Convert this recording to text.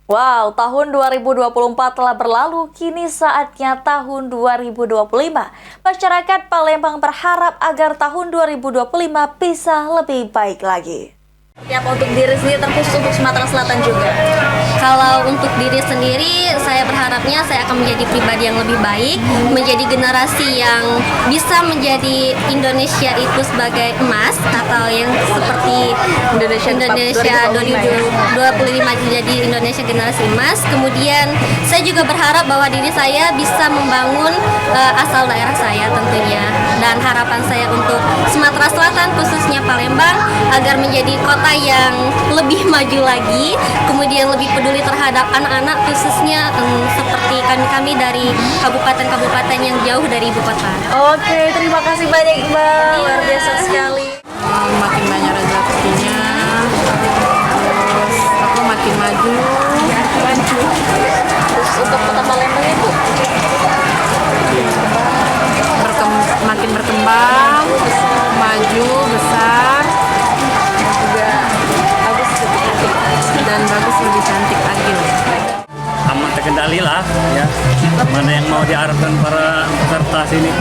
Wow, tahun 2024 telah berlalu, kini saatnya tahun 2025. Masyarakat Palembang berharap agar tahun 2025 bisa lebih baik lagi. Ya, untuk diri sendiri terkhusus untuk Sumatera Selatan juga. Kalau untuk diri sendiri, saya berharapnya saya akan menjadi pribadi yang lebih baik, menjadi generasi yang bisa menjadi Indonesia itu sebagai emas, atau yang seperti Indonesia 2025 jadi Indonesia generasi emas. Kemudian saya juga berharap bahwa diri saya bisa membangun asal daerah saya tentunya, dan harapan saya untuk Sumatera Selatan khususnya Palembang agar menjadi kota yang lebih maju lagi, kemudian lebih peduli terhadap anak-anak khususnya seperti kami dari kabupaten-kabupaten yang jauh dari ibu kota. Oke, terima kasih banyak Mbak, luar biasa sekali. Makin banyak rezekinya, terus aku makin maju. Terus untuk kota Palembang itu Makin berkembang, maju, besar, dan bagus, lebih cantik lagi. Aman terkendali lah, ya. Mana yang mau diharapkan para peserta sini.